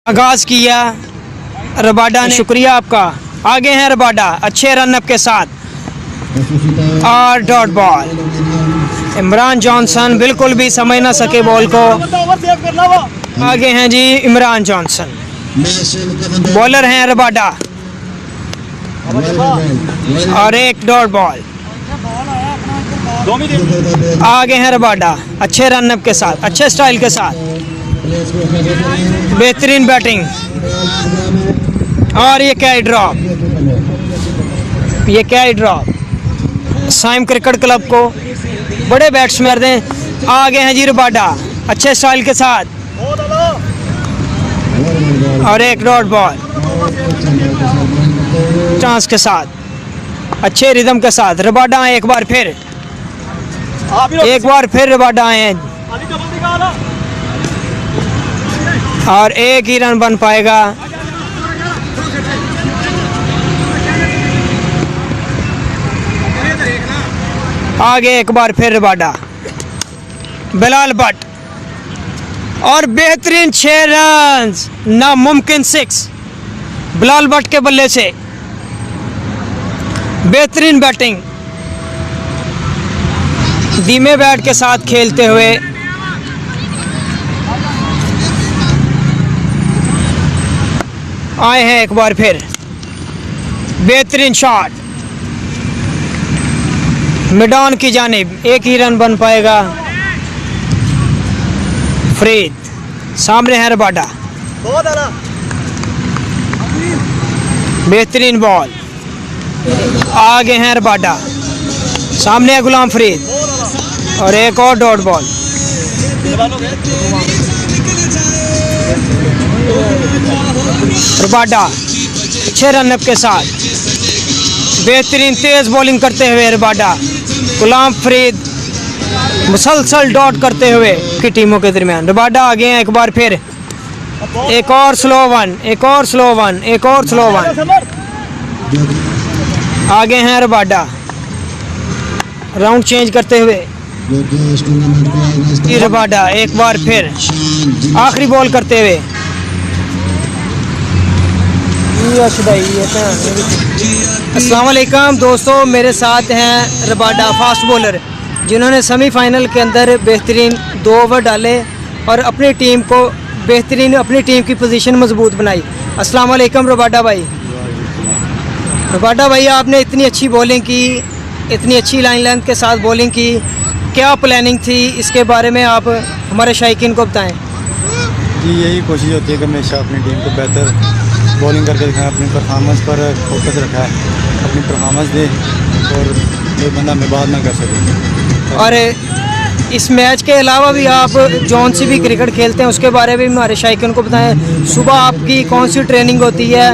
आगाज किया रबाडा ने। शुक्रिया आपका। आगे हैं रबाडा अच्छे रनअप के साथ और डॉट बॉल। इमरान जॉनसन बिल्कुल भी समझ ना सके बॉल को। आगे हैं जी इमरान जॉनसन, बॉलर हैं रबाडा और एक डॉट बॉल। आगे हैं रबाडा अच्छे रनअप के साथ, अच्छे स्टाइल के साथ, बेहतरीन बैटिंग। और ये क्या है ड्रॉप, ये क्या है ड्रॉप। साइम क्रिकेट क्लब को बड़े बैट्समैन दें। आगे हैं जी रबाडा अच्छे स्टाइल के साथ और एक डॉट बॉल चांस के साथ, अच्छे रिदम के साथ। रबाडा आए एक बार फिर, रबाडा आए और एक ही रन बन पाएगा। आगे एक बार फिर रबाडा, बिलाल भट्ट और बेहतरीन 6 रन, नामुमकिन 6 बिलाल भट्ट के बल्ले से। बेहतरीन बैटिंग, धीमे बैट के साथ खेलते हुए आए हैं एक बार फिर। बेहतरीन शॉट मिडॉन की जानिब, एक ही रन बन पाएगा। फरीद सामने है रबाडा, बेहतरीन बॉल। आगे हैं रबाडा, सामने है गुलाम फरीद और एक और डॉट बॉल। रबाडा अच्छे रनअप के साथ, बेहतरीन तेज बॉलिंग करते हुए रबाडा, गुलाम फरीद मुसलसल डॉट करते हुए की टीमों के दरमियान। रबाडा आगे हैं एक बार फिर, एक और स्लो वन, एक और स्लो वन, एक और स्लो वन। आगे हैं रबाडा राउंड चेंज करते हुए। रबाडा एक बार फिर आखिरी बॉल करते हुए। अस्सलाम वालेकुम दोस्तों, मेरे साथ हैं रबाडा फास्ट बॉलर जिन्होंने सेमीफाइनल के अंदर बेहतरीन 2 ओवर डाले और अपनी टीम को बेहतरीन, अपनी टीम की पोजीशन मजबूत बनाई। अस्सलाम वालेकुम रबाडा भाई। रबाडा भाई आपने इतनी अच्छी बॉलिंग की, इतनी अच्छी लाइन लेंथ के साथ बॉलिंग की, क्या प्लानिंग थी इसके बारे में आप हमारे शायकीन को बताएं। जी यही कोशिश होती है कि हमेशा अपनी टीम को बेहतर बॉलिंग करके दिखाएं, अपनी परफॉर्मेंस पर फोकस रखा है, अपनी परफॉर्मेंस दे और कोई बंदा हमें बात ना कर सके। और इस मैच के अलावा भी आप जौन सी भी क्रिकेट खेलते हैं उसके बारे में हमारे शायकीन को बताएं। सुबह आपकी कौन सी ट्रेनिंग होती है,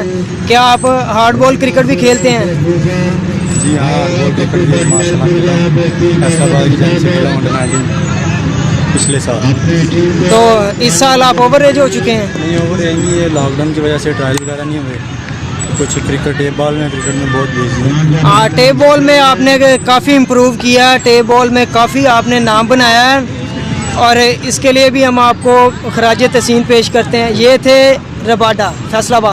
क्या आप हार्ड बॉल क्रिकेट भी खेलते हैं? जी हाँ, हार्ड बॉल क्रिकेट भी फैसलाबाद की जानिब से खेला अंडर-19 पिछले साल। तो इस साल आप ओवर एज हो चुके हैं? नहीं ओवर एज नहीं, ये लॉकडाउन की वजह से ट्रायल वगैरह नहीं हुए। कुछ क्रिकेट टेप बॉल में, क्रिकेट में बहुत बिजी है। हाँ, टेप बॉल में आपने काफ़ी इम्प्रूव किया, टेप बॉल में काफ़ी आपने नाम बनाया है और इसके लिए भी हम आपको खराज तहसीन पेश करते हैं। ये थे रबाडा फैसलाबाद।